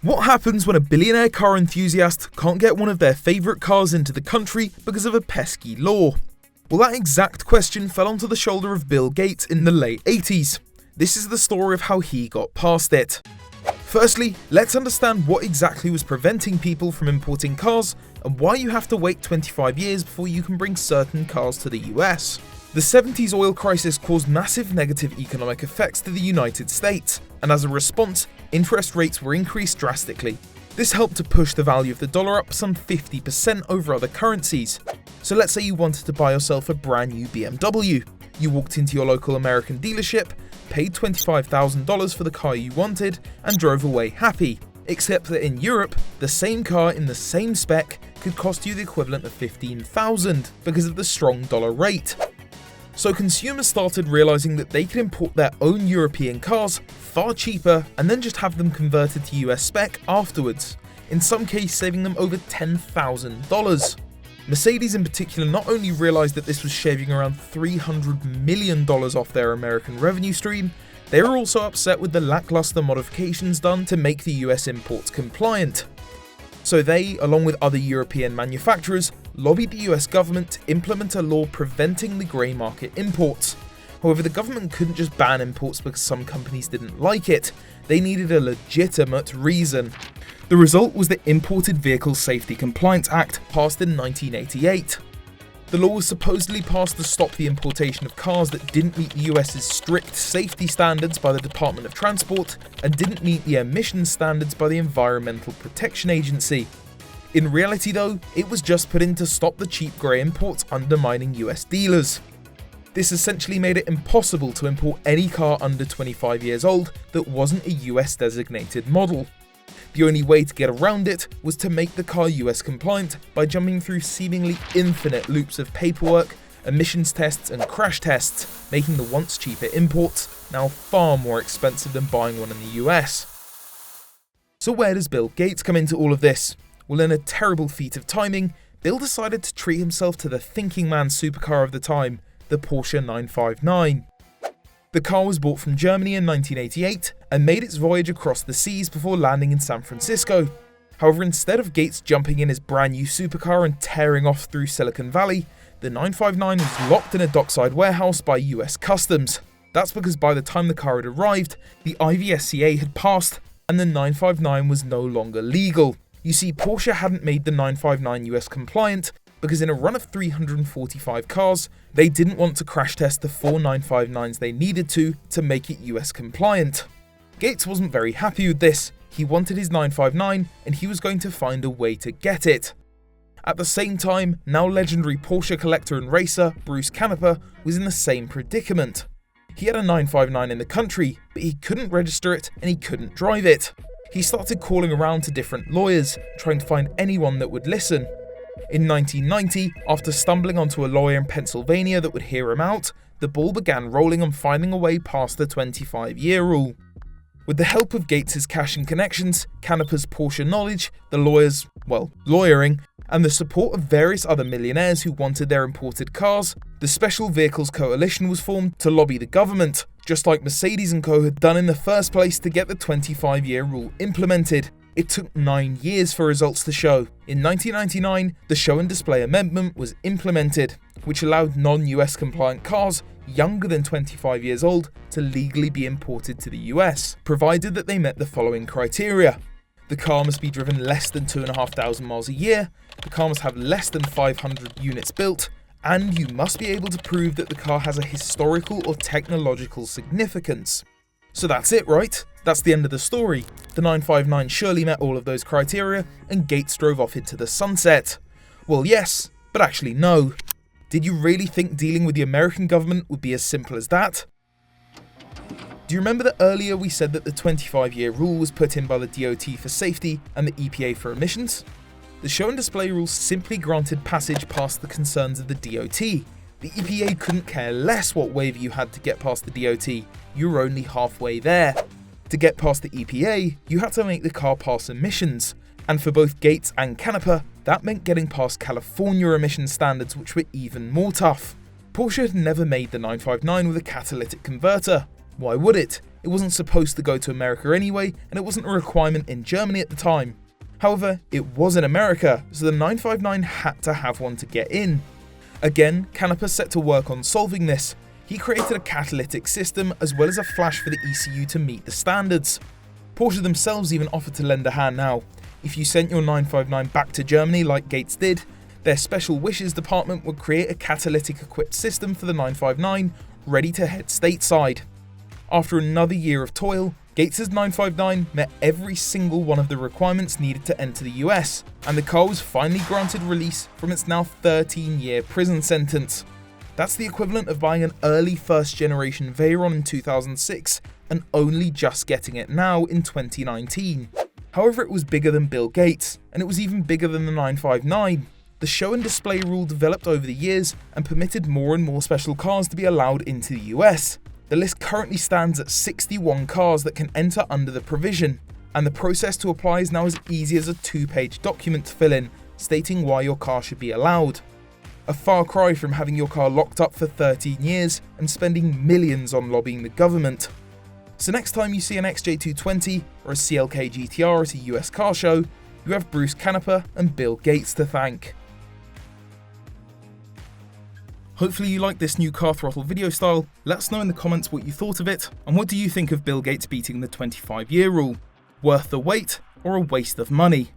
What happens when a billionaire car enthusiast can't get one of their favourite cars into the country because of a pesky law? Well, that exact question fell onto the shoulder of Bill Gates in the late 80s. This is the story of how he got past it. Firstly, let's understand what exactly was preventing people from importing cars and why you have to wait 25 years before you can bring certain cars to the US. The 70s oil crisis caused massive negative economic effects to the United States, and as a response, interest rates were increased drastically. This helped to push the value of the dollar up some 50% over other currencies. So let's say you wanted to buy yourself a brand new BMW. You walked into your local American dealership, paid $25,000 for the car you wanted, and drove away happy. Except that in Europe, the same car in the same spec could cost you the equivalent of $15,000 because of the strong dollar rate. So consumers started realizing that they could import their own European cars far cheaper and then just have them converted to US spec afterwards, in some cases saving them over $10,000. Mercedes in particular not only realized that this was shaving around $300 million off their American revenue stream, they were also upset with the lackluster modifications done to make the US imports compliant. So they, along with other European manufacturers, lobbied the US government to implement a law preventing the grey market imports. However, the government couldn't just ban imports because some companies didn't like it. They needed a legitimate reason. The result was the Imported Vehicle Safety Compliance Act, passed in 1988. The law was supposedly passed to stop the importation of cars that didn't meet the US's strict safety standards by the Department of Transport and didn't meet the emissions standards by the Environmental Protection Agency. In reality though, it was just put in to stop the cheap grey imports undermining US dealers. This essentially made it impossible to import any car under 25 years old that wasn't a US designated model. The only way to get around it was to make the car US compliant by jumping through seemingly infinite loops of paperwork, emissions tests and crash tests, making the once cheaper imports now far more expensive than buying one in the US. So where does Bill Gates come into all of this? Well, in a terrible feat of timing, Bill decided to treat himself to the thinking man's supercar of the time, the Porsche 959. The car was bought from Germany in 1988 and made its voyage across the seas before landing in San Francisco. However, instead of Gates jumping in his brand new supercar and tearing off through Silicon Valley, the 959 was locked in a dockside warehouse by US Customs. That's because by the time the car had arrived, the IVSCA had passed and the 959 was no longer legal. You see, Porsche hadn't made the 959 US compliant because in a run of 345 cars, they didn't want to crash test the 4 959s they needed to make it US compliant. Gates wasn't very happy with this. He wanted his 959 and he was going to find a way to get it. At the same time, now legendary Porsche collector and racer Bruce Canepa was in the same predicament. He had a 959 in the country, but he couldn't register it and he couldn't drive it. He started calling around to different lawyers, trying to find anyone that would listen. In 1990, after stumbling onto a lawyer in Pennsylvania that would hear him out, the ball began rolling on finding a way past the 25-year rule. With the help of Gates' cash and connections, Canepa's Porsche knowledge, the lawyers, lawyering, and the support of various other millionaires who wanted their imported cars, the Special Vehicles Coalition was formed to lobby the government, just like Mercedes & Co had done in the first place to get the 25-year rule implemented. It took 9 years for results to show. In 1999, the Show and Display Amendment was implemented, which allowed non-US compliant cars younger than 25 years old to legally be imported to the US, provided that they met the following criteria. The car must be driven less than 2,500 miles a year, the car must have less than 500 units built, and you must be able to prove that the car has a historical or technological significance. So that's it, right? That's the end of the story. The 959 surely met all of those criteria, and Gates drove off into the sunset. Well, yes, but actually no. Did you really think dealing with the American government would be as simple as that? Do you remember that earlier we said that the 25-year rule was put in by the DOT for safety and the EPA for emissions? The show and display rules simply granted passage past the concerns of the DOT. The EPA couldn't care less what waiver you had to get past the DOT, you were only halfway there. To get past the EPA, you had to make the car pass emissions, and for both Gates and Canepa, that meant getting past California emission standards, which were even more tough. Porsche had never made the 959 with a catalytic converter. Why would it? it wasn't supposed to go to America anyway, and it wasn't a requirement in Germany at the time. However, it was in America, so the 959 had to have one to get in. Again, Canepa set to work on solving this. He created a catalytic system as well as a flash for the ECU to meet the standards. Porsche themselves even offered to lend a hand now. If you sent your 959 back to Germany like Gates did, their Special Wishes department would create a catalytic equipped system for the 959 ready to head stateside. After another year of toil, Gates' 959 met every single one of the requirements needed to enter the US, and the car was finally granted release from its now 13-year prison sentence. That's the equivalent of buying an early first generation Veyron in 2006 and only just getting it now in 2019. However, it was bigger than Bill Gates, and it was even bigger than the 959. The show and display rule developed over the years and permitted more and more special cars to be allowed into the US. The list currently stands at 61 cars that can enter under the provision, and the process to apply is now as easy as a 2-page document to fill in, stating why your car should be allowed. A far cry from having your car locked up for 13 years and spending millions on lobbying the government. So next time you see an XJ220 or a CLK GTR at a US car show, you have Bruce Canepa and Bill Gates to thank. Hopefully you like this new Car Throttle video style. Let us know in the comments what you thought of it, and what do you think of Bill Gates beating the 25-year rule? Worth the wait or a waste of money?